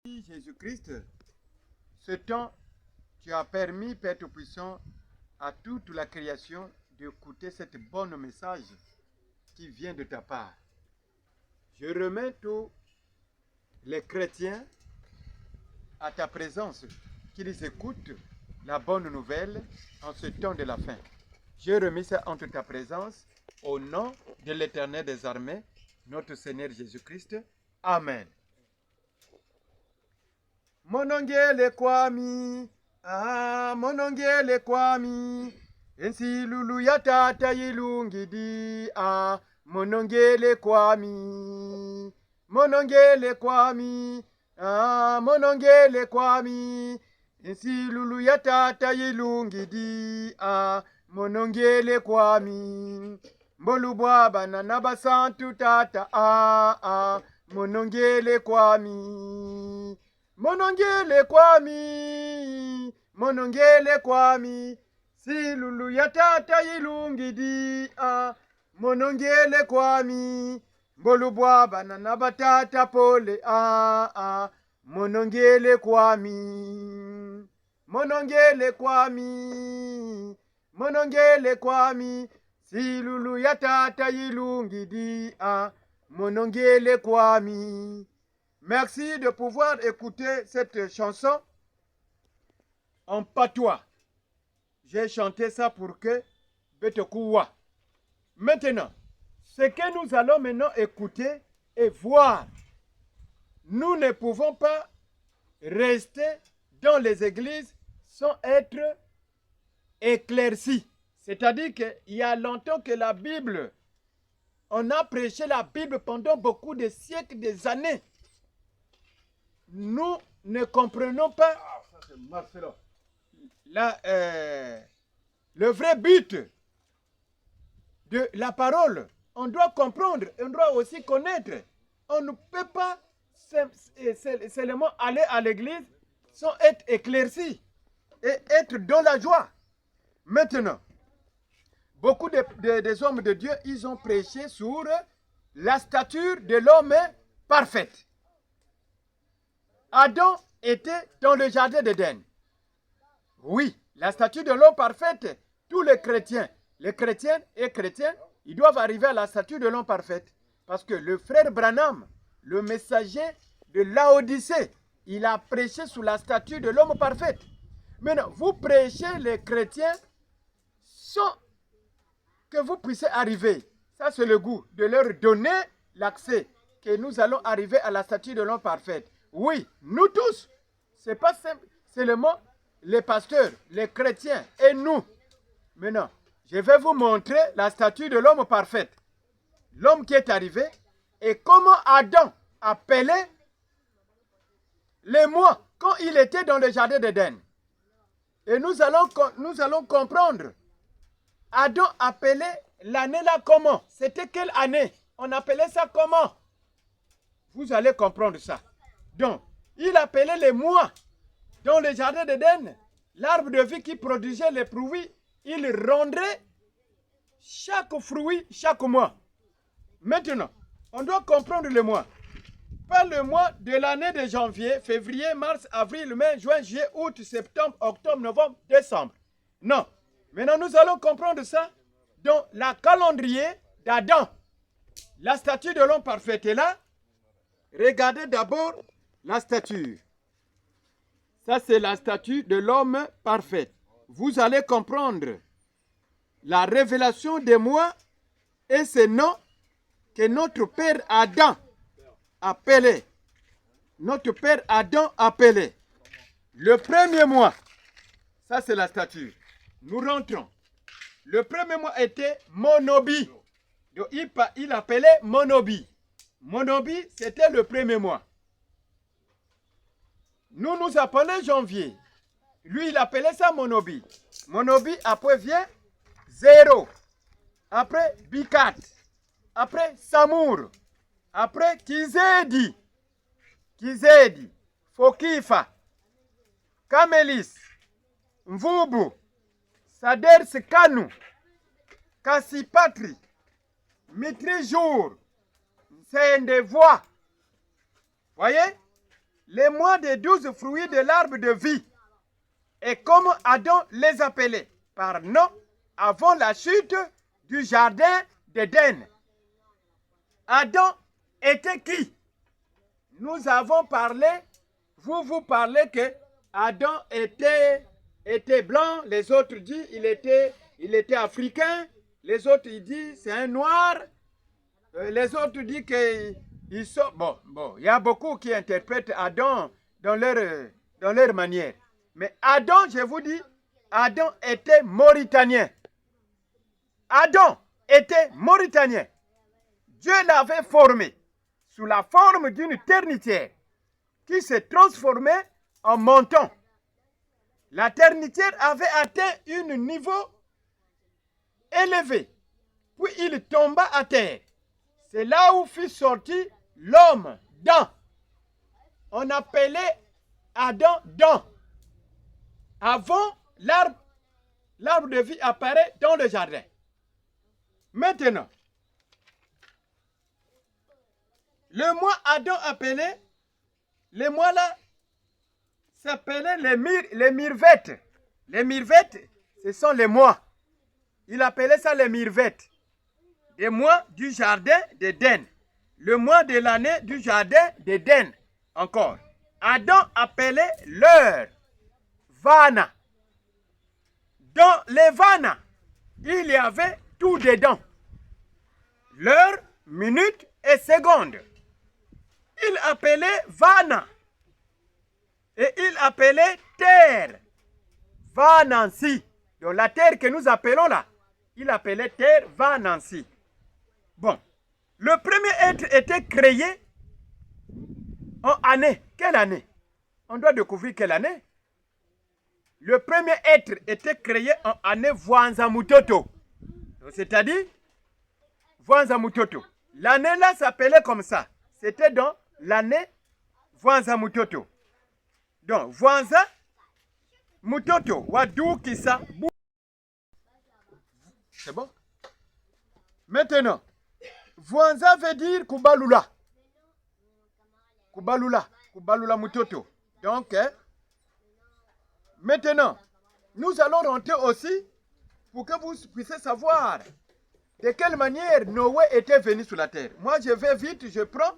Jésus-Christ, ce temps, tu as permis, Père Tout-Puissant, à toute la création d'écouter cette bonne message qui vient de ta part. Je remets tous les chrétiens à ta présence, qu'ils écoutent la bonne nouvelle en ce temps de la fin. Je remets ça entre ta présence au nom de l'Éternel des armées, notre Seigneur Jésus-Christ. Amen. Monongele kwami, monongele kwami, ensi lulu ya tata yilungidi, monongele kwami, monongele kwami, monongele kwami, ensi lulu ya tata yilungidi, monongele kwami, mbolubwa banana basantu tata, monongele kwami. Monongele kwami, si lulu ya tata yilungidi, monongele kwami, bolubwa banana batata pole, monongele kwami, monongele kwami, si lulu ya tata yilungidi, monongele kwami. Merci de pouvoir écouter cette chanson en patois. J'ai chanté ça pour que Betekouwa. Maintenant, ce que nous allons maintenant écouter et voir, nous ne pouvons pas rester dans les églises sans être éclaircis. C'est-à-dire qu'il y a longtemps que la Bible, on a prêché la Bible pendant beaucoup de siècles, des années. Nous ne comprenons pas le vrai but de la parole. On doit comprendre, on doit aussi connaître. On ne peut pas seulement aller à l'église sans être éclairci et être dans la joie. Maintenant, beaucoup des hommes de Dieu, ils ont prêché sur la stature de l'homme parfaite. Adam était dans le jardin d'Éden. Oui, la statue de l'homme parfaite, tous les chrétiens et chrétiennes, ils doivent arriver à la statue de l'homme parfaite. Parce que le frère Branham, le messager de Laodicée, il a prêché sous la statue de l'homme parfaite. Maintenant, vous prêchez les chrétiens sans que vous puissiez arriver. Ça, c'est le goût de leur donner l'accès, que nous allons arriver à la statue de l'homme parfaite. Oui, nous tous. Ce n'est pas seulement les pasteurs, les chrétiens et nous. Maintenant, je vais vous montrer la statue de l'homme parfait. L'homme qui est arrivé et comment Adam appelait les mois quand il était dans le jardin d'Éden. Et nous allons comprendre. Adam appelait l'année là comment? C'était quelle année? On appelait ça comment? Vous allez comprendre ça. Donc, il appelait les mois dans le jardin d'Éden, l'arbre de vie qui produisait les fruits, il rendrait chaque fruit chaque mois. Maintenant, on doit comprendre le mois. Pas le mois de l'année de janvier, février, mars, avril, mai, juin, juillet, août, septembre, octobre, novembre, décembre. Non. Maintenant, nous allons comprendre ça dans la calendrier d'Adam. La statue de l'homme parfait est là. Regardez d'abord la statue. Ça, c'est la statue de l'homme parfait. Vous allez comprendre la révélation des mois et ces noms que notre père Adam appelait. Notre père Adam appelait. Le premier mois, ça c'est la statue. Nous rentrons. Le premier mois était Monobi. Donc, il appelait Monobi. Monobi, c'était le premier mois. Nous nous appelons janvier. Lui, il appelait ça Monobi. Monobi, après vient 0. Après Bikat. Après Samour. Après Kizedi. Kizedi. Fokifa. Kamelis. Mvubu. Sader Sekanu. Kassipatri. Mitri Jour. C'est des voix. Voyez? les mois des 12 fruits de l'arbre de vie. Et comme Adam les appelait par nom avant la chute du jardin d'Éden. Adam était qui? Nous avons parlé, vous parlez que Adam était blanc, les autres disent il était africain, les autres ils disent c'est un noir, les autres disent qu'ils sont... Bon, il y a beaucoup qui interprètent Adam dans leur manière. Mais Adam, je vous dis, Adam était mauritanien. Adam était mauritanien. Dieu l'avait formé sous la forme d'une ternitière qui se transformait en montant. La ternitière avait atteint un niveau élevé, puis il tomba à terre. C'est là où fut sorti l'homme Dan. On appelait Adam Dan. Avant, l'arbre de vie apparaît dans le jardin. Maintenant, le mois Adam appelait, les mois là s'appelaient les mirvettes. Les mirvettes, ce sont les mois. Il appelait ça les mirvettes. Des mois du jardin d'Éden. Le mois de l'année du jardin d'Éden. Encore. Adam appelait l'heure Vana. Dans les Vana, il y avait tout dedans. L'heure, minute et seconde. Il appelait Vana. Et il appelait terre. Vanansi. Donc la terre que nous appelons là, il appelait terre Vanansi. Bon. Le premier être était créé en année. Quelle année? On doit découvrir quelle année. Le premier être était créé en année Vwanzamutoto. C'est-à-dire, Vwanzamutoto. L'année là s'appelait comme ça. C'était dans l'année Vwanzamutoto. Donc, Vwanza Mutoto. Wadou Kisa. C'est bon? Maintenant, Vwanza veut dire Kubalula. Kubalula. Kubalula Mutoto. Donc, maintenant, nous allons rentrer aussi pour que vous puissiez savoir de quelle manière Noé était venu sur la terre. Moi, je vais vite, je prends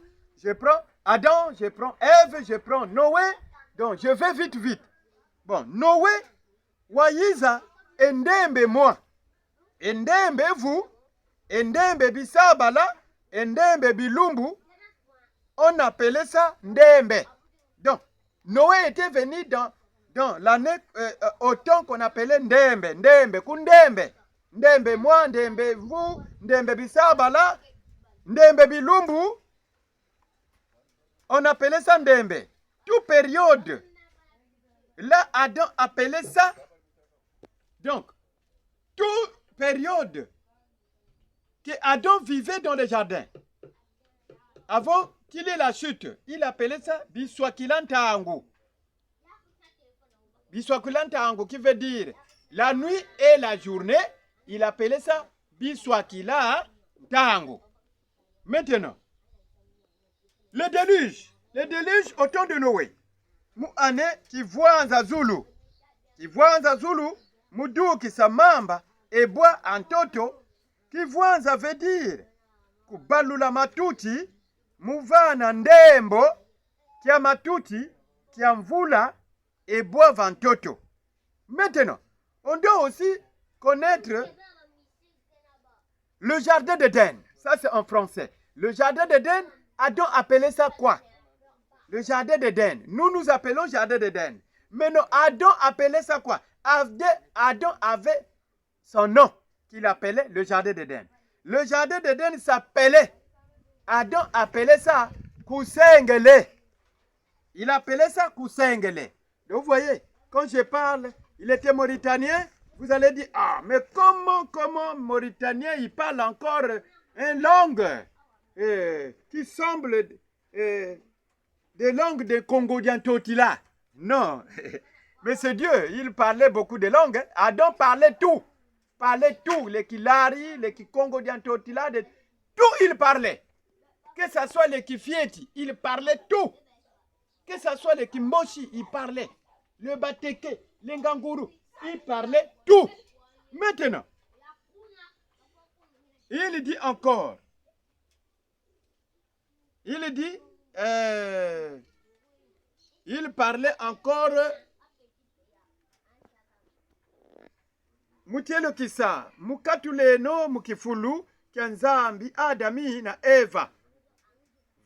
Adam, je prends Ève, je prends Noé. Donc, je vais vite. Bon, Noé, Wayiza, Endembe moi. Endembe vous, Endembe Bisabala, Endembe Bilumbu. On appelait ça Ndembe. Donc, Noé était venu dans l'année automne qu'on appelait Ndembe, Ndembe, Kundembe. Ndembe moi, Ndembe vous, Ndembe Bisabala, Ndembe Bilumbu. On appelait ça Ndembe. Toute période. Là, Adam appelait ça. Donc, toute période que Adam vivait dans le jardin. Avant qu'il ait la chute, il appelait ça Biswakilantaangu. Biswakilantaangu qui veut dire la nuit et la journée. Il appelait ça Biswakilantaangu. Maintenant, le déluge au temps de Noé. Muane Kivwanza Zulu. Kivwanza Zulu, Muduki Samamba, Ebwa Antoto. Kivwanza veut dire Kubalula Matuti, Muvana Ndembo, Kia Matuti, Kia Mvula, Ebwa Vantoto. Maintenant, on doit aussi connaître le jardin d'Éden. Ça, c'est en français. Le jardin d'Éden, Adam appelait ça quoi? Le jardin d'Éden. Nous appelons jardin d'Éden. Mais non, Adam appelait ça quoi? Adam avait son nom qu'il appelait le jardin d'Éden. Le jardin d'Éden s'appelait, Adam appelait ça Kusengele. Il appelait ça Kusengele. Donc vous voyez, quand je parle, il était mauritanien, vous allez dire, ah, mais comment mauritanien, il parle encore une langue qui semble des langues de Congo-Diantotila. Non, mais c'est Dieu, il parlait beaucoup de langues. Adam parlait tout. Les Kilari, les Congo-Diantotila, tout il parlait. Que ce soit les Kifieti, il parlait tout. Que ce soit les Kimboshi, ils parlaient. Le Bateke, les Nganguru, ils parlaient tout. Maintenant, il dit encore, il dit, il parlait encore, Mutielo kisa, mukatuleno mukifulu, kianzambi, Adami na Eva.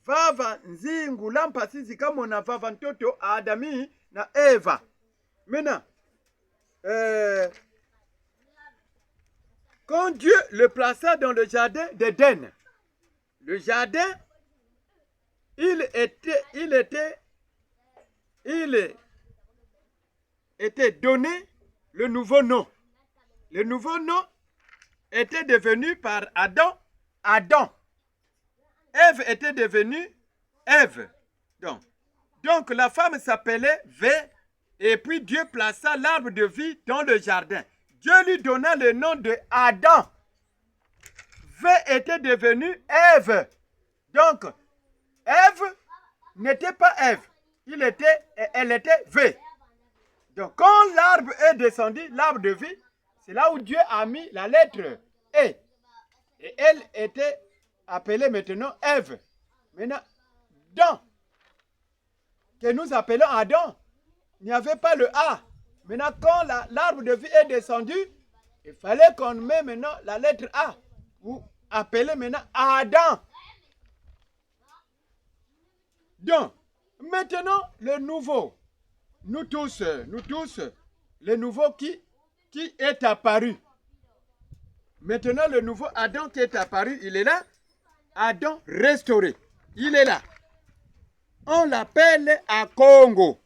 Vava nzingu lampasi kamona vava ntoto Adami na Eva. Maintenant, quand Dieu le plaça dans le jardin d'Éden, le jardin, il était donné le nouveau nom. Le nouveau nom était devenu par Adam, Adam. Ève était devenue Ève. Donc la femme s'appelait V, et puis Dieu plaça l'arbre de vie dans le jardin. Dieu lui donna le nom de Adam. V était devenue Ève. Donc, Ève n'était pas Ève. Elle était V. Donc, quand l'arbre est descendu, l'arbre de vie, c'est là où Dieu a mis la lettre E. Et elle était appelée maintenant Ève. Maintenant, dans, que nous appelons Adam, il n'y avait pas le A. Maintenant, quand l'arbre de vie est descendu, il fallait qu'on mette maintenant la lettre A. Vous appelez maintenant Adam. Donc, maintenant, le nouveau. Nous tous, le nouveau qui est apparu. Maintenant, le nouveau Adam qui est apparu, il est là. Adam restauré. Il est là. On l'appelle à Congo.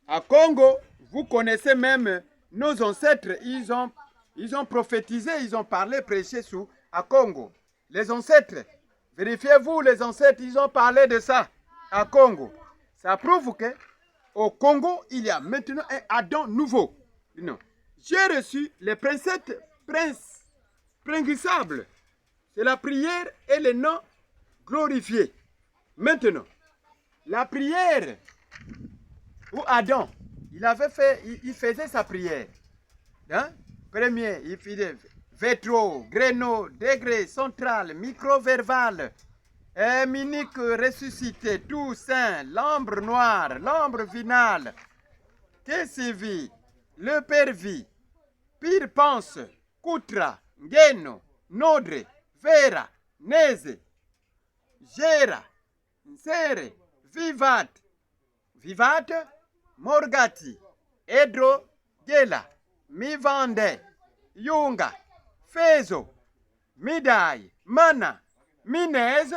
À Congo, vous connaissez même nos ancêtres. Ils ont prophétisé, ils ont parlé, prêché à Congo. Les ancêtres, vérifiez-vous, les ancêtres, ils ont parlé de ça à Congo. Ça prouve que au Congo, il y a maintenant un Adam nouveau. Non. J'ai reçu les préceptes préguissables. C'est la prière et le nom glorifié. Maintenant, la prière où Adam, il faisait sa prière. Hein? Premier, il faisait vétro, gréno, degré, central, micro-verbal, minique ressuscité, tout saint, l'ombre noire, l'ombre finale, Kesivi, le pervi, pire pense, Kutra, Ngeno, Nodre, Vera, Neze, Gera, Nsere, Vivat, Morgati, Edro, Gela, Mivande, Yunga, Fezo, Midai, Mana, Minez,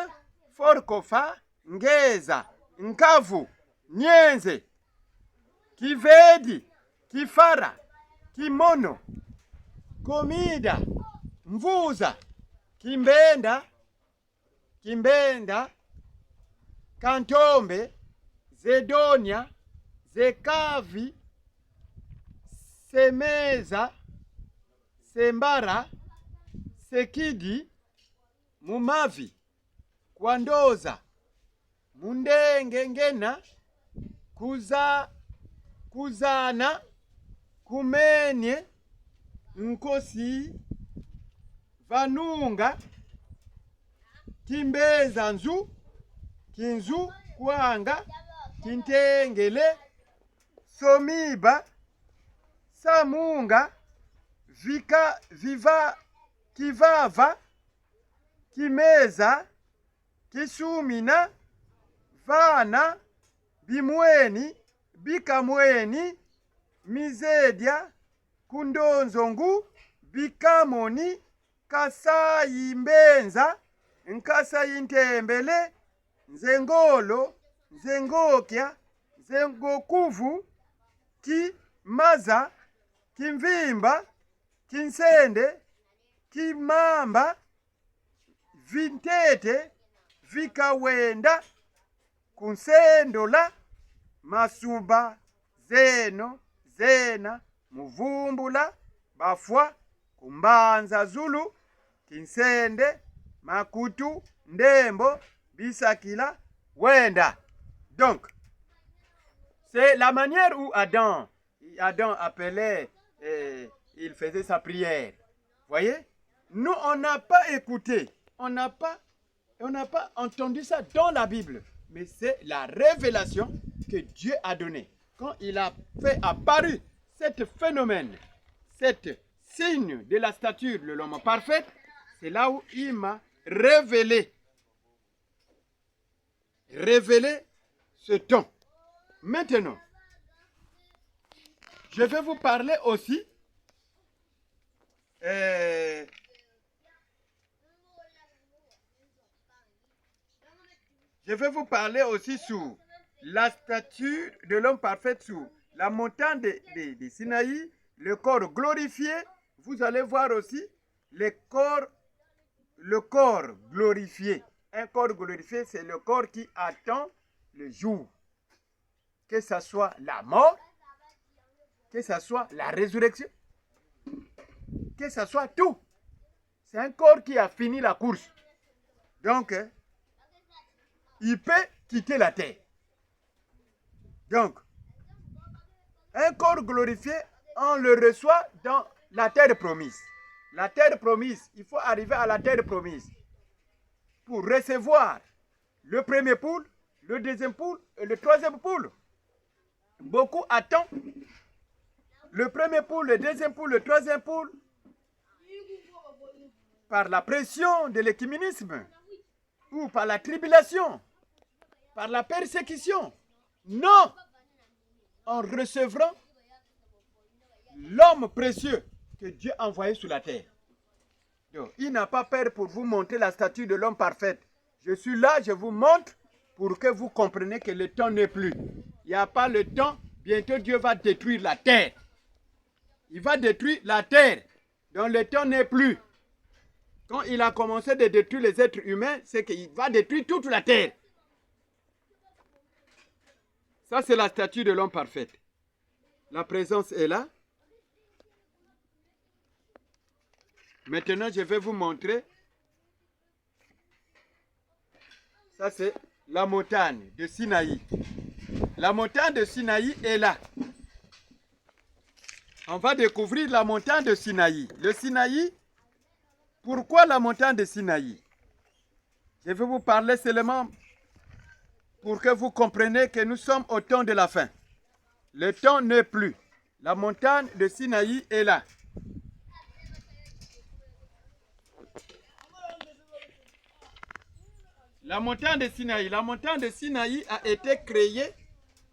Forkofa, Ngeza, Nkavu, Nyenze, Kivedi, Kifara, Kimono, Komida, Mvuza, Kimbenda, Kantombe, Zedonia, Zekavi, Semeza, Sembara, Sekidi, Mumavi, Kwandoza, Mundengengena, Kuzana, Kumenye, Nkosi, Vanunga, Kimbeza Nzu, Kinzu, Kwanga, Kintengele, Somiba, Samunga, Kivava, Kimeza, Kisumina, Vana, Bimweni, Bikamweni, Mizedia, Kundonzongu, Bikamoni, Kasayi Mbenza, Nkasayi Ntembele, Nzengolo, Nzengokya, Nzengokuvu, Kimaza, Kimvimba, Kinsende, Kimamba, Vintete, Vikawenda, Kunsendola, Masuba, Zeno, Zena, Muvumbula, Bafwa, Kumbanza Zulu, Kinsende, Makutu, Ndembo, Bisakila, Wenda. Donc, C'est la manière où Adam appelait, il faisait sa prière. Voyez? Nous, on n'a pas écouté, on n'a pas entendu ça dans la Bible. Mais c'est la révélation que Dieu a donnée. Quand il a fait apparaître cet phénomène, cet signe de la stature de l'homme parfait, c'est là où il m'a révélé ce don. Maintenant, je vais vous parler aussi sur la statue de l'homme parfait, sur la montagne de Sinaï, le corps glorifié. Vous allez voir aussi le corps glorifié. Un corps glorifié, c'est le corps qui attend le jour. Que ce soit la mort, que ce soit la résurrection, que ce soit tout. C'est un corps qui a fini la course. Donc, il peut quitter la terre. Donc, un corps glorifié, on le reçoit dans la terre promise. La terre promise, il faut arriver à la terre promise pour recevoir le premier poule, le deuxième poule et le troisième poule. Beaucoup attendent le premier poule, le deuxième poule, le troisième poule par la pression de l'écuménisme ou par la tribulation, par la persécution. Non! En recevant l'homme précieux que Dieu a envoyé sur la terre. Donc, il n'a pas peur pour vous montrer la statue de l'homme parfait. Je suis là, je vous montre pour que vous compreniez que le temps n'est plus. Il n'y a pas le temps, bientôt Dieu va détruire la terre. Il va détruire la terre. Donc le temps n'est plus. Quand il a commencé de détruire les êtres humains, c'est qu'il va détruire toute la terre. Ça, c'est la statue de l'homme parfait. La présence est là. Maintenant, je vais vous montrer. Ça, c'est la montagne de Sinaï. La montagne de Sinaï est là. On va découvrir la montagne de Sinaï. Le Sinaï, pourquoi la montagne de Sinaï? Je vais vous parler seulement pour que vous compreniez que nous sommes au temps de la fin. Le temps n'est plus. La montagne de Sinaï est là. La montagne de Sinaï a été créée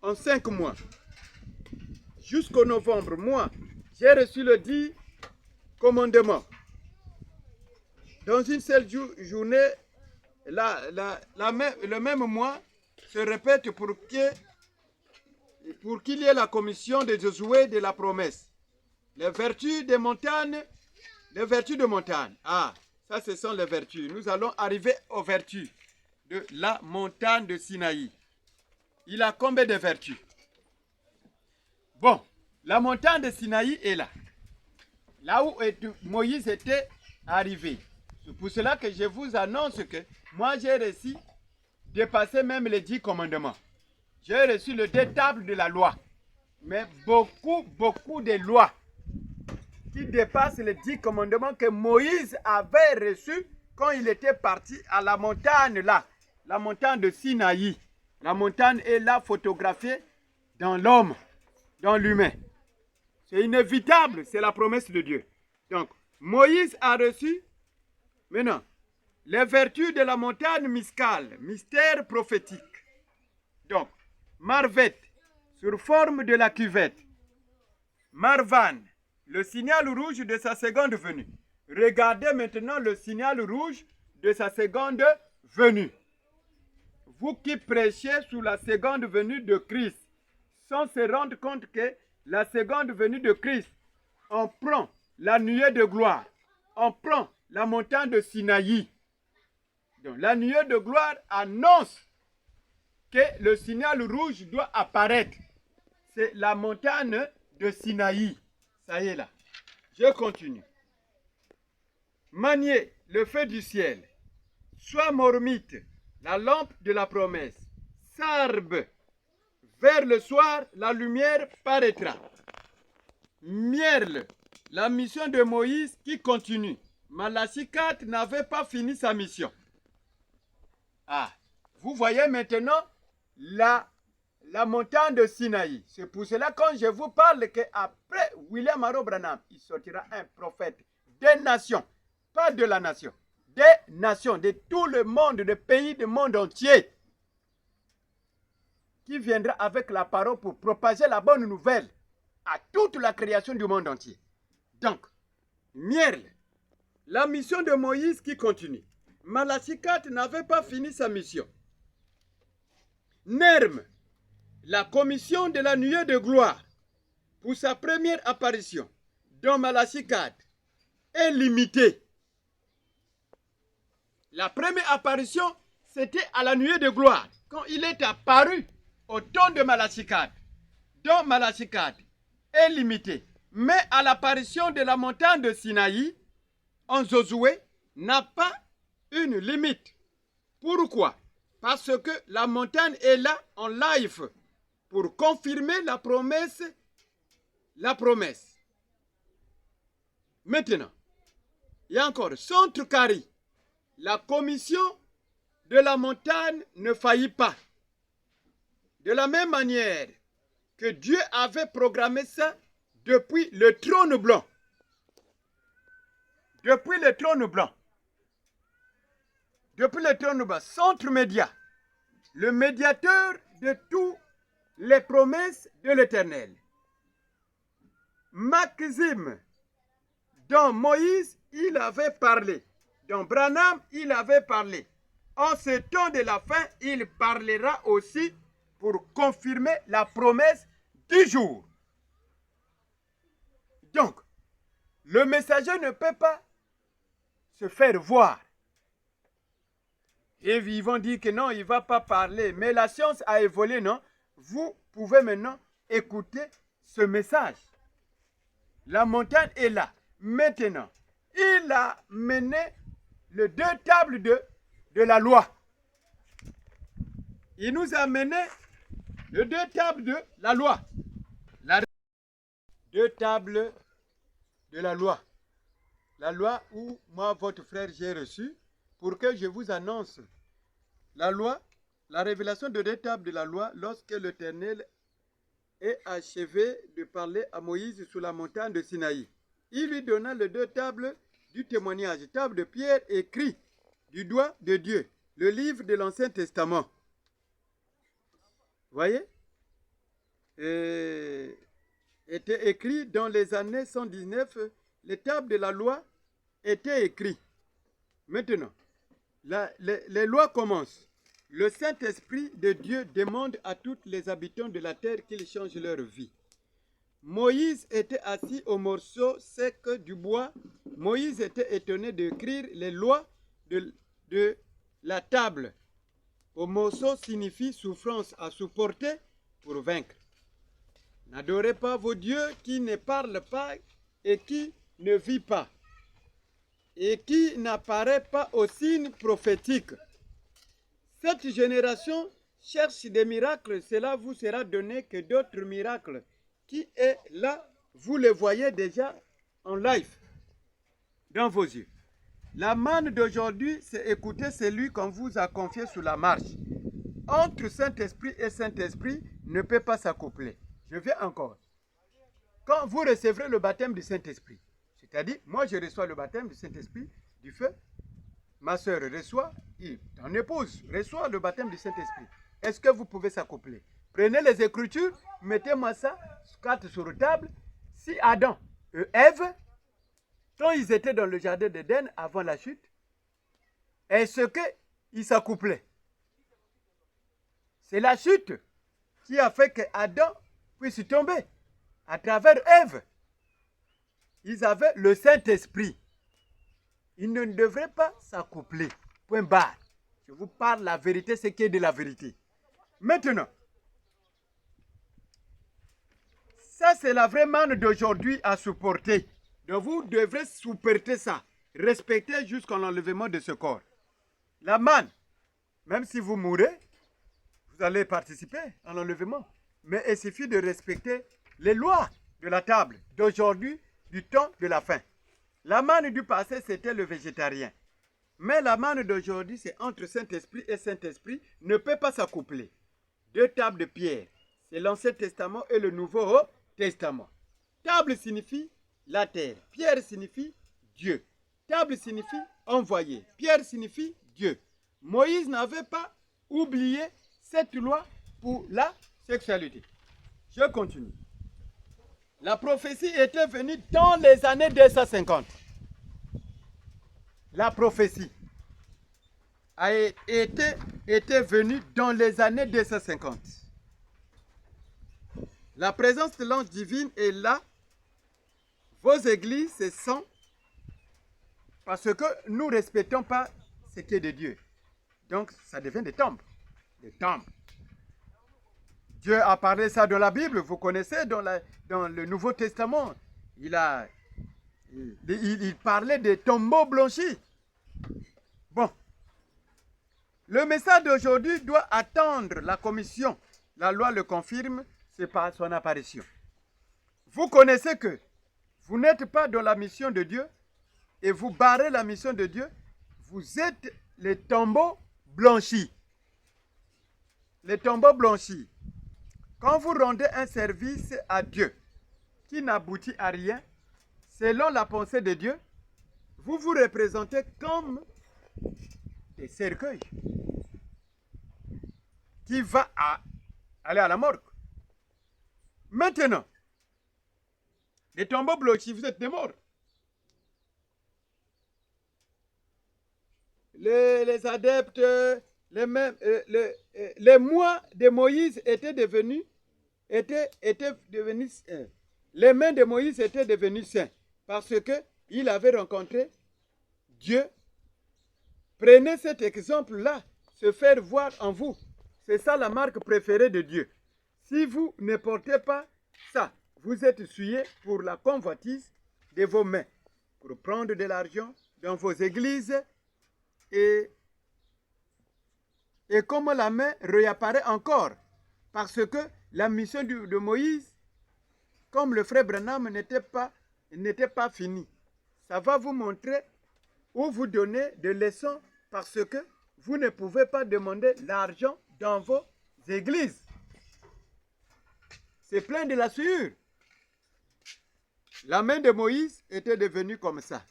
en 5 mois. Jusqu'au novembre, moi, j'ai reçu le 10 commandements. Dans une seule journée, le même mois se répète pour qu'il y ait la commission de Josué de la promesse. Les vertus des montagnes, les vertus de montagne. Ah, ça ce sont les vertus. Nous allons arriver aux vertus de la montagne de Sinaï. Il a combien de vertus? Bon, la montagne de Sinaï est là. Là où Moïse était arrivé. C'est pour cela que je vous annonce que moi j'ai réussi de passer même les 10 commandements. J'ai reçu le 2 tables de la loi. Mais beaucoup de lois qui dépassent les 10 commandements que Moïse avait reçus quand il était parti à la montagne là. La montagne de Sinaï. La montagne est là photographiée dans l'homme, dans l'humain. C'est inévitable, c'est la promesse de Dieu. Donc, Moïse a reçu, maintenant, les vertus de la montagne Miscal, mystère prophétique. Donc, Marvet, sur forme de la cuvette. Marvan, le signal rouge de sa seconde venue. Regardez maintenant le signal rouge de sa seconde venue. Vous qui prêchez sous la seconde venue de Christ, sans se rendre compte que la seconde venue de Christ, on prend la nuée de gloire, on prend la montagne de Sinaï. Donc la nuée de gloire annonce que le signal rouge doit apparaître. C'est la montagne de Sinaï. Ça y est là. Je continue. Maniez le feu du ciel, soit mormite, la lampe de la promesse, sarbe, Vers le soir, la lumière paraîtra. Mierle, la mission de Moïse qui continue. Malachie 4 n'avait pas fini sa mission. Ah, vous voyez maintenant la montagne de Sinaï. C'est pour cela quand je vous parle qu'après William Aro Branham, il sortira un prophète des nations, pas de la nation, des nations, de tout le monde, des pays du monde entier, qui viendra avec la parole pour propager la bonne nouvelle à toute la création du monde entier. Donc, Mierle, la mission de Moïse qui continue. Malachie 4 n'avait pas fini sa mission. Nerm, la commission de la nuée de gloire, pour sa première apparition, dont Malachie 4 est limitée. La première apparition, c'était à la nuée de gloire, quand il est apparu au temps de Malachie 4, dont Malachie 4 est limité. Mais à l'apparition de la montagne de Sinaï, en Josué, n'a pas une limite. Pourquoi? Parce que la montagne est là en live pour confirmer la promesse. Maintenant, il y a encore Centre Cari. La commission de la montagne ne faillit pas. De la même manière que Dieu avait programmé ça depuis le trône blanc. Depuis le trône blanc. Depuis le trône blanc, Centre Média, le médiateur de toutes les promesses de l'Éternel. Maxime, dont Moïse, il avait parlé. Dont Branham, il avait parlé. En ce temps de la fin, il parlera aussi pour confirmer la promesse du jour. Donc, le messager ne peut pas se faire voir. Et ils vont dire que non, il ne va pas parler. Mais la science a évolué, non? Vous pouvez maintenant écouter ce message. La montagne est là. Maintenant, il a mené les 2 tables de la loi. Il nous a mené les 2 tables de la loi. 2 tables de la loi. La loi où moi, votre frère, j'ai reçu pour que je vous annonce la loi, la révélation de 2 tables de la loi lorsque l'Éternel est achevé de parler à Moïse sur la montagne de Sinaï. Il lui donna les 2 tables du témoignage, table de pierre écrit du doigt de Dieu, le livre de l'Ancien Testament. Voyez? Était écrit dans les années 119, les tables de la loi étaient écrites. Maintenant, les lois commencent. Le Saint-Esprit de Dieu demande à tous les habitants de la terre qu'ils changent leur vie. Moïse était assis au morceau sec du bois. Moïse était étonné d'écrire les lois de la table. Au morceau signifie souffrance à supporter pour vaincre. N'adorez pas vos dieux qui ne parlent pas et qui ne vit pas et qui n'apparaît pas aux signes prophétiques. Cette génération cherche des miracles, cela vous sera donné que d'autres miracles qui est là, vous les voyez déjà en live dans vos yeux. La manne d'aujourd'hui, c'est écouter celui qu'on vous a confié sur la marche. Entre Saint-Esprit et Saint-Esprit ne peut pas s'accoupler. Je viens encore. Quand vous recevrez le baptême du Saint-Esprit, c'est-à-dire, moi je reçois le baptême du Saint-Esprit, du feu, ma soeur reçoit, ton épouse reçoit le baptême du Saint-Esprit. Est-ce que vous pouvez s'accoupler? Prenez les Écritures, mettez-moi ça, 4 sur la table. Si Adam et Ève, quand ils étaient dans le jardin d'Éden avant la chute, est-ce qu'ils s'accouplaient? C'est la chute qui a fait que Adam puisse tomber à travers Ève. Ils avaient le Saint-Esprit. Ils ne devraient pas s'accoupler. Point barre. Je vous parle la vérité, ce qui est de la vérité. Maintenant, ça c'est la vraie manne d'aujourd'hui à supporter. Donc vous devrez supporter ça. Respecter jusqu'à l'enlèvement de ce corps. La manne, même si vous mourrez, vous allez participer à l'enlèvement. Mais il suffit de respecter les lois de la table d'aujourd'hui, du temps de la fin. La manne du passé, c'était le végétarien. Mais la manne d'aujourd'hui, c'est entre Saint-Esprit et Saint-Esprit, ne peut pas s'accoupler. Deux tables de pierre, c'est l'Ancien Testament et le Nouveau Testament. Table signifie la terre, pierre signifie Dieu. Table signifie envoyé, pierre signifie Dieu. Moïse n'avait pas oublié cette loi pour la sexualité. Je continue. La prophétie était venue dans les années 250. La prophétie était venue dans les années 250. La présence de l'ange divine est là. Vos églises, c'est sans, parce que nous ne respectons pas ce qui est de Dieu. Donc, ça devient des temples. Des temples. Dieu a parlé ça dans la Bible, vous connaissez, dans le Nouveau Testament. Il parlait des tombeaux blanchis. Bon. Le message d'aujourd'hui doit attendre la commission. La loi le confirme, c'est par son apparition. Vous connaissez que vous n'êtes pas dans la mission de Dieu et vous barrez la mission de Dieu. Vous êtes les tombeaux blanchis. Les tombeaux blanchis. Quand vous rendez un service à Dieu qui n'aboutit à rien, selon la pensée de Dieu, vous vous représentez comme des cercueils qui va aller à la morgue. Maintenant, les tombeaux blanchis, vous êtes des morts. Les adeptes, les mois de Moïse étaient devenus, les mains de Moïse étaient devenues saints parce qu'il avait rencontré Dieu. Prenez cet exemple-là, se faire voir en vous. C'est ça la marque préférée de Dieu. Si vous ne portez pas ça, vous êtes souillés pour la convoitise de vos mains, pour prendre de l'argent dans vos églises et comme la main réapparaît encore. Parce que la mission de Moïse, comme le frère Branham n'était pas finie. Ça va vous montrer ou vous donner des leçons parce que vous ne pouvez pas demander l'argent dans vos églises. C'est plein de la sueur. La main de Moïse était devenue comme ça.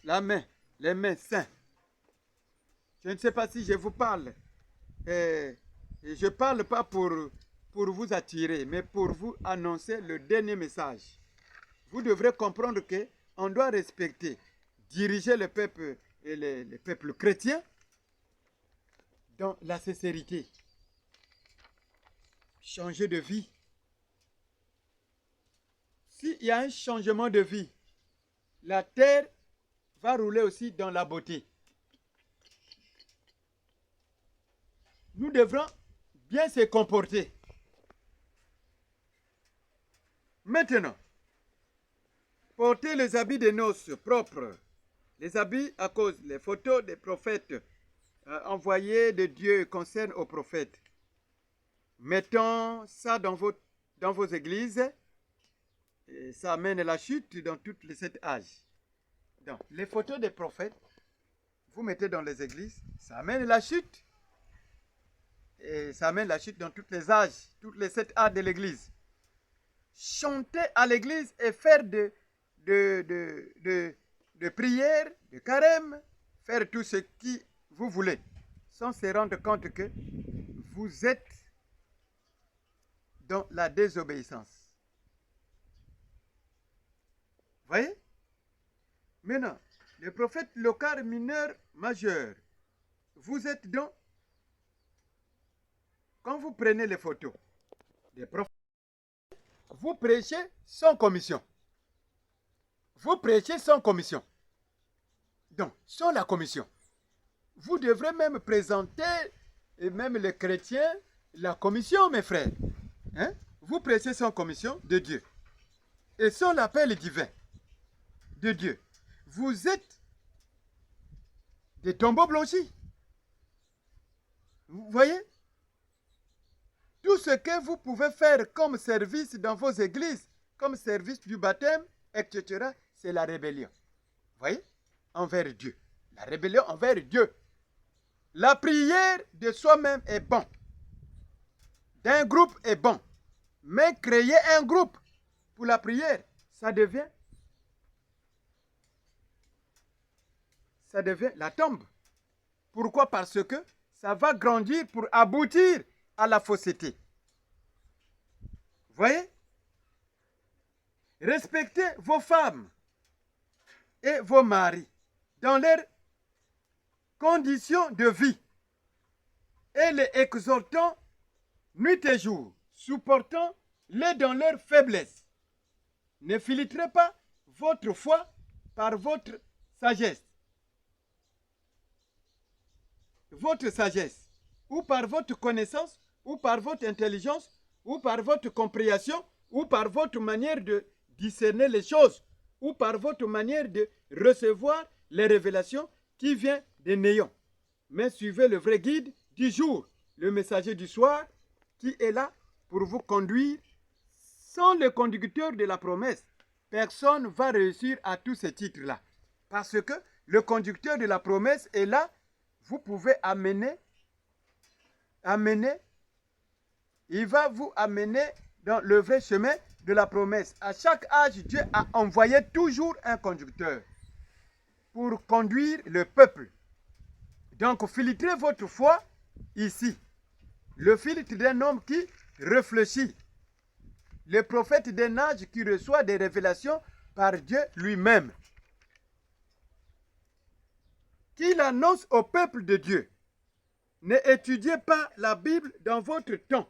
La main, les mains saintes. Je ne sais pas si je vous parle. Je ne parle pas pour vous attirer, mais pour vous annoncer le dernier message. Vous devrez comprendre qu'on doit respecter, diriger le peuple et les peuples chrétiens dans la sincérité. Changer de vie. S'il y a un changement de vie, la terre va rouler aussi dans la beauté. Nous devrons bien se comporter. Maintenant, porter les habits de noces propres. Les habits à cause, les photos des prophètes envoyés de Dieu concernent aux prophètes. Mettons ça dans vos églises. Et ça amène la chute dans toutes les 7 âges. Donc, les photos des prophètes, vous mettez dans les églises, ça amène la chute. Et ça amène la chute dans tous les âges, toutes les 7 âges de l'église. Chanter à l'église et faire de prières, de carême, faire tout ce que vous voulez, sans se rendre compte que vous êtes dans la désobéissance. Voyez? Maintenant, les prophètes locaux, mineurs, majeurs, vous êtes dans... Quand vous prenez les photos des prophètes, vous prêchez sans commission. Vous prêchez sans commission. Donc, sans la commission. Vous devrez même présenter, et même les chrétiens, la commission, mes frères. Hein? Vous prêchez sans commission de Dieu. Et sans l'appel divin de Dieu. Vous êtes des tombeaux blanchis. Vous voyez? Tout ce que vous pouvez faire comme service dans vos églises, comme service du baptême, etc., c'est la rébellion. Vous voyez? Envers Dieu. La rébellion envers Dieu. La prière de soi-même est bon. D'un groupe est bon. Mais créer un groupe pour la prière, ça devient la tombe. Pourquoi? Parce que ça va grandir pour aboutir à la fausseté. Vous voyez? Respectez vos femmes et vos maris dans leurs conditions de vie et les exhortant nuit et jour, supportant-les dans leur faiblesse. Ne filtrez pas votre foi par votre sagesse, ou par votre connaissance, ou par votre intelligence, ou par votre compréhension, ou par votre manière de discerner les choses, ou par votre manière de recevoir les révélations qui viennent des néants. Mais suivez le vrai guide du jour, le messager du soir, qui est là pour vous conduire. Sans le conducteur de la promesse, personne ne va réussir à tous ces titres-là. Parce que le conducteur de la promesse est là, vous pouvez amener, il va vous amener dans le vrai chemin de la promesse. À chaque âge, Dieu a envoyé toujours un conducteur pour conduire le peuple. Donc, filtrez votre foi ici. Le filtre d'un homme qui réfléchit. Le prophète d'un âge qui reçoit des révélations par Dieu lui-même. Qu'il annonce au peuple de Dieu. Ne étudiez pas la Bible dans votre temps,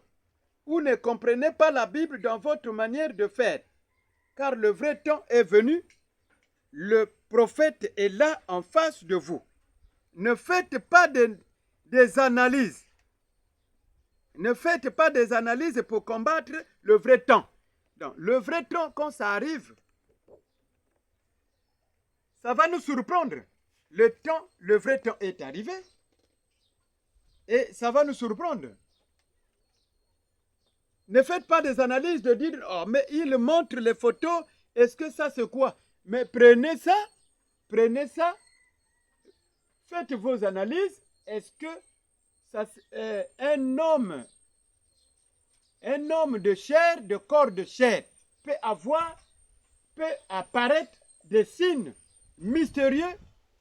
ou ne comprenez pas la Bible dans votre manière de faire, car le vrai temps est venu, le prophète est là en face de vous. Ne faites pas des analyses. Ne faites pas des analyses pour combattre le vrai temps. Donc, le vrai temps, quand ça arrive, ça va nous surprendre. Le vrai temps est arrivé. Et ça va nous surprendre. Ne faites pas des analyses de dire, oh, mais il montre les photos, est-ce que ça c'est quoi? Mais prenez ça, faites vos analyses, est-ce que ça, un homme de chair, de corps de chair, peut apparaître des signes mystérieux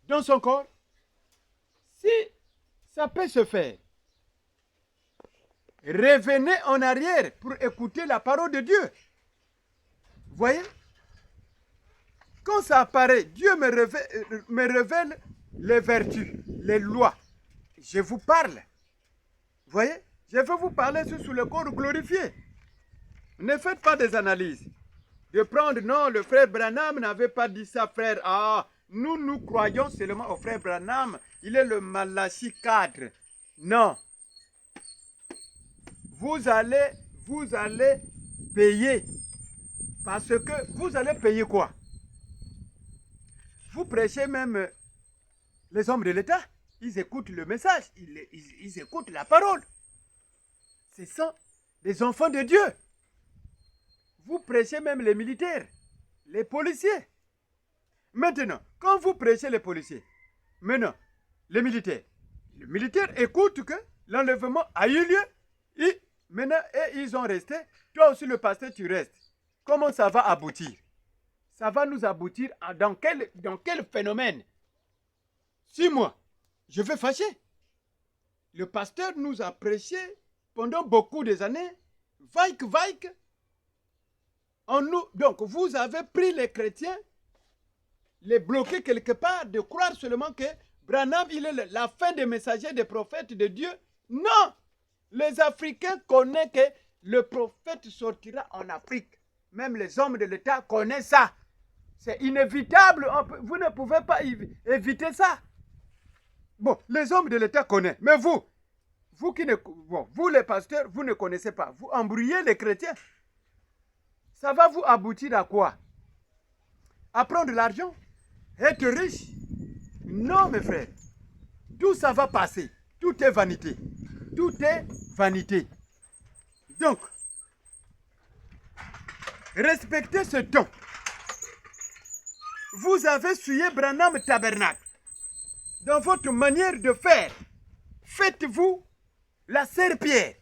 dans son corps? Si ça peut se faire, revenez en arrière pour écouter la parole de Dieu. Vous voyez? Quand ça apparaît, Dieu me révèle les vertus, les lois. Je vous parle. Vous voyez? Je veux vous parler sur le corps glorifié. Ne faites pas des analyses. De prendre, non, le frère Branham n'avait pas dit ça, frère. Ah, nous croyons seulement au frère Branham. Il est le Malachi 4. Non. Vous allez payer. Parce que vous allez payer quoi? Vous prêchez même les hommes de l'État. Ils écoutent le message. Ils écoutent la parole. Ce sont des enfants de Dieu. Vous prêchez même les militaires, les policiers. Maintenant, quand vous prêchez les policiers, maintenant, les militaires écoutent que l'enlèvement a eu lieu, et maintenant, ils ont resté. Toi aussi, le pasteur, tu restes. Comment ça va aboutir? Ça va nous aboutir dans quel phénomène? 6 mois, je vais fâcher. Le pasteur nous a prêché pendant beaucoup des années, vaïque. Donc, vous avez pris les chrétiens, les bloquer quelque part, de croire seulement que Branham, il est la fin des messagers, des prophètes de Dieu. Non! Les Africains connaissent que le prophète sortira en Afrique. Même les hommes de l'État connaissent ça. C'est inévitable. Vous ne pouvez pas éviter ça. Bon, les hommes de l'État connaissent. Mais vous les pasteurs, vous ne connaissez pas. Vous embrouillez les chrétiens. Ça va vous aboutir à quoi? À prendre l'argent? Être riche? Non, mes frères. Tout ça va passer. Tout est vanité. Tout est vanité. Donc, respectez ce ton. Vous avez souillé Branham Tabernacle. Dans votre manière de faire, faites-vous la serpillère.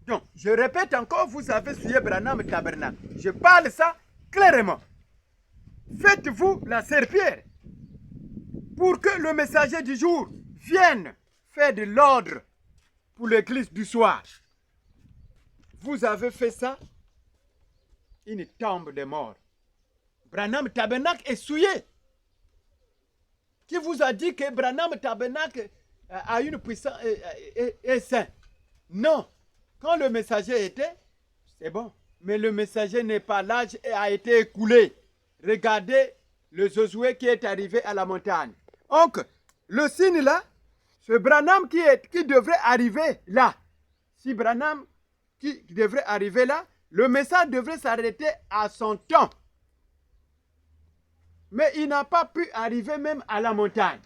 Donc, je répète encore, vous avez souillé Branham Tabernacle. Je parle ça clairement. Faites-vous la serpillère pour que le messager du jour vienne faire de l'ordre pour l'église du soir. Vous avez fait ça, une tombe de mort. Branham Tabernacle est souillé. Qui vous a dit que Branham Tabernacle a une puissance est saint? Non. Quand le messager était, c'est bon. Mais le messager n'est pas là et a été écoulé. Regardez le Josué qui est arrivé à la montagne. Donc, le signe là, c'est Branham qui devrait arriver là. Si Branham qui devrait arriver là, le message devrait s'arrêter à son temps. Mais il n'a pas pu arriver même à la montagne.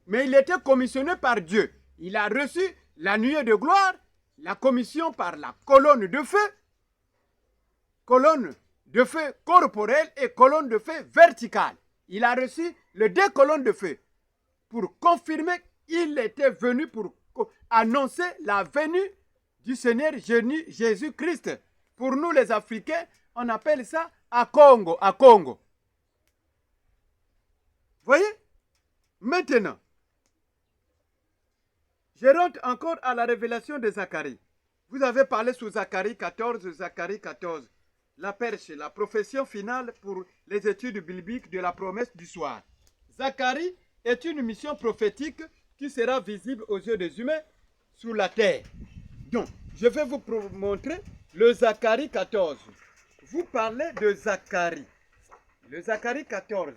Mais il était commissionné par Dieu. Il a reçu la nuée de gloire, la commission par la colonne de feu corporelle et colonne de feu verticale. Il a reçu les deux colonnes de feu pour confirmer qu'il était venu pour annoncer la venue du Seigneur Jésus-Christ. Pour nous les Africains, on appelle ça à Congo, à Congo. Voyez? Maintenant, je rentre encore à la révélation de Zacharie. Vous avez parlé sur Zacharie 14, la perche, la profession finale pour les études bibliques de la promesse du soir. Zacharie est une mission prophétique qui sera visible aux yeux des humains sur la terre. Donc, je vais vous montrer le Zacharie 14. Vous parlez de Zacharie. Le Zacharie 14.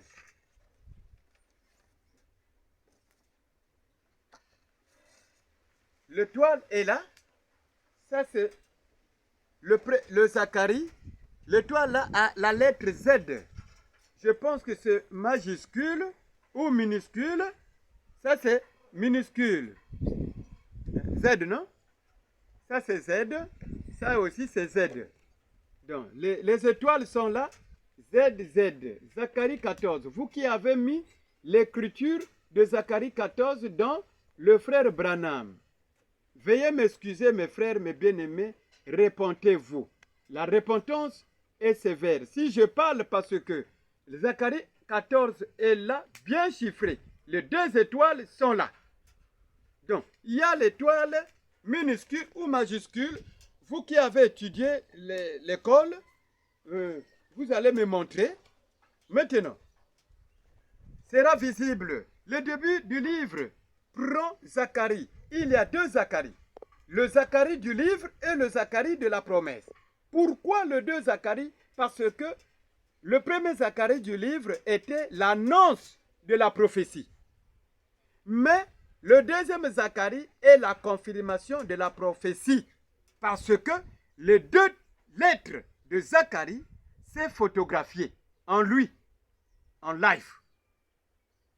Le toile est là. Ça, c'est le Zacharie. L'étoile là a la lettre Z. Je pense que c'est majuscule ou minuscule. Ça, c'est minuscule. Z, non? Ça, c'est Z. Ça aussi, c'est Z. Donc, les étoiles sont là. Z. Zacharie 14. Vous qui avez mis l'écriture de Zacharie 14 dans le frère Branham. Veuillez m'excuser, mes frères, mes bien-aimés, repentez-vous. La repentance est sévère. Si je parle parce que Zacharie 14 est là, bien chiffré. Les deux étoiles sont là. Donc, il y a l'étoile minuscule ou majuscule. Vous qui avez étudié l'école, vous allez me montrer. Maintenant, sera visible le début du livre. Prends Zacharie. Il y a deux Zacharie. Le Zacharie du livre et le Zacharie de la promesse. Pourquoi le deux Zacharie? Parce que le premier Zacharie du livre était l'annonce de la prophétie. Mais le deuxième Zacharie est la confirmation de la prophétie. Parce que les deux lettres de Zacharie, c'est photographié en lui, en live.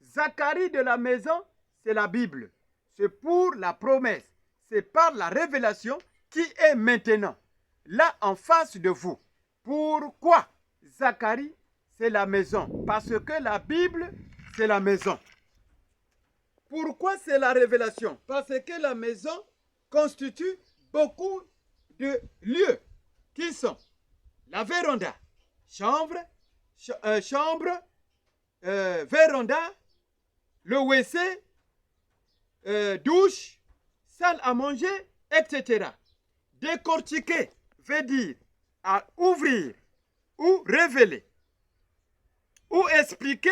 Zacharie de la maison, c'est la Bible. C'est pour la promesse. C'est par la révélation qui est maintenant, là en face de vous. Pourquoi Zacharie, c'est la maison? Parce que la Bible, c'est la maison. Pourquoi c'est la révélation? Parce que la maison constitue beaucoup de lieux qui sont la véranda, chambre, véranda, le WC, douche, salle à manger, etc. Décortiquer veut dire à ouvrir ou révéler ou expliquer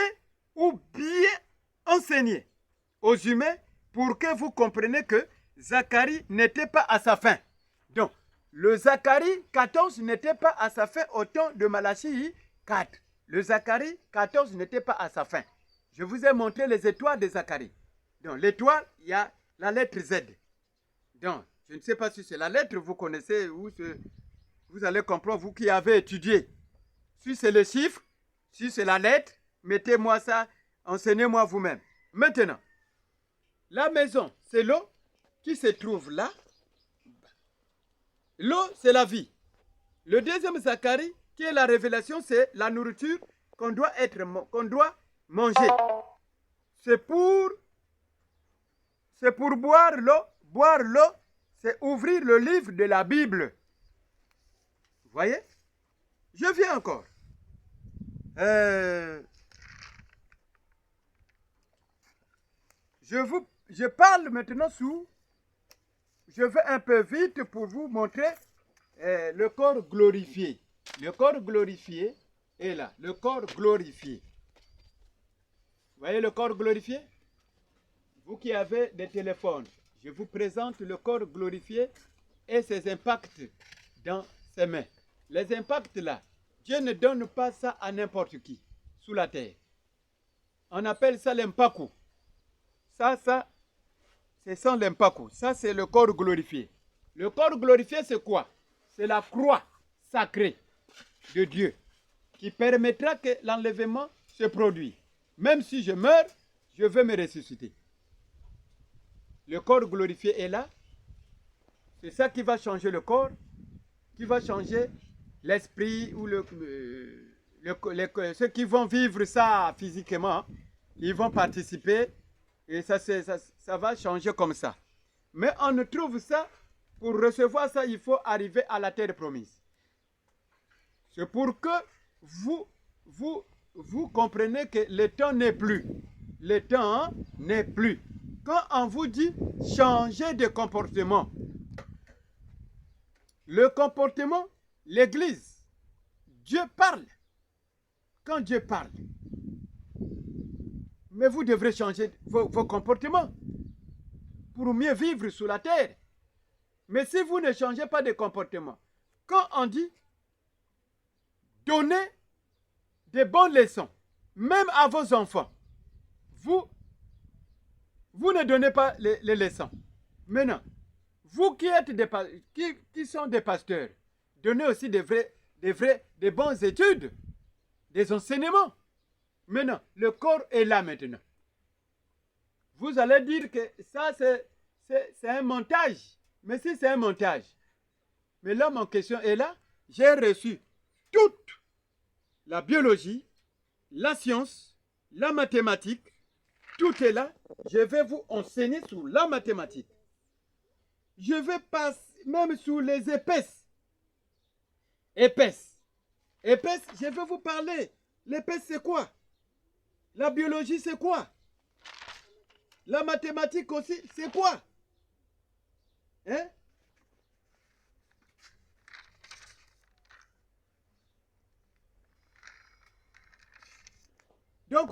ou bien enseigner aux humains pour que vous compreniez que Zacharie n'était pas à sa fin. Donc, le Zacharie 14 n'était pas à sa fin au temps de Malachie 4. Le Zacharie 14 n'était pas à sa fin. Je vous ai montré les étoiles de Zacharie. Donc, l'étoile, il y a la lettre Z. Donc, je ne sais pas si c'est la lettre, vous connaissez, ou vous allez comprendre, vous qui avez étudié. Si c'est le chiffre, si c'est la lettre, mettez-moi ça, enseignez-moi vous-même. Maintenant, la maison, c'est l'eau qui se trouve là. L'eau, c'est la vie. Le deuxième Zacharie, qui est la révélation, c'est la nourriture qu'on doit manger. C'est pour boire l'eau. Boire l'eau, c'est ouvrir le livre de la Bible. Vous voyez? Je viens encore. Je parle maintenant sous. Je vais un peu vite pour vous montrer le corps glorifié. Le corps glorifié est là. Le corps glorifié. Vous voyez le corps glorifié? Vous qui avez des téléphones, je vous présente le corps glorifié et ses impacts dans ses mains. Les impacts là, Dieu ne donne pas ça à n'importe qui sous la terre. On appelle ça l'impaku. Ça, c'est sans l'impaku. Ça, c'est le corps glorifié. Le corps glorifié, c'est quoi? C'est la croix sacrée de Dieu qui permettra que l'enlèvement se produise. Même si je meurs, je veux me ressusciter. Le corps glorifié est là. C'est ça qui va changer le corps, qui va changer l'esprit ou ceux qui vont vivre ça physiquement. Ils vont participer et ça va changer comme ça. Mais on ne trouve ça, pour recevoir ça, il faut arriver à la terre promise. C'est pour que vous comprenez que le temps n'est plus. Le temps n'est plus. Quand on vous dit changer de comportement, le comportement, l'Église, Dieu parle. Quand Dieu parle, mais vous devrez changer vos comportements pour mieux vivre sur la terre. Mais si vous ne changez pas de comportement, quand on dit donnez des bonnes leçons, même à vos enfants, vous ne donnez pas les leçons. Maintenant, vous qui êtes qui sont des pasteurs, donnez aussi des bonnes études, des enseignements. Maintenant, le corps est là maintenant. Vous allez dire que ça, c'est un montage. Mais si c'est un montage, mais là, mon question est là. J'ai reçu toute la biologie, la science, la mathématique. Tout est là. Je vais vous enseigner sur la mathématique. Je vais passer même sur les épaisses. Épaisses. Épaisses, je vais vous parler. L'épaisse, c'est quoi? La biologie, c'est quoi? La mathématique aussi, c'est quoi? Hein? Donc,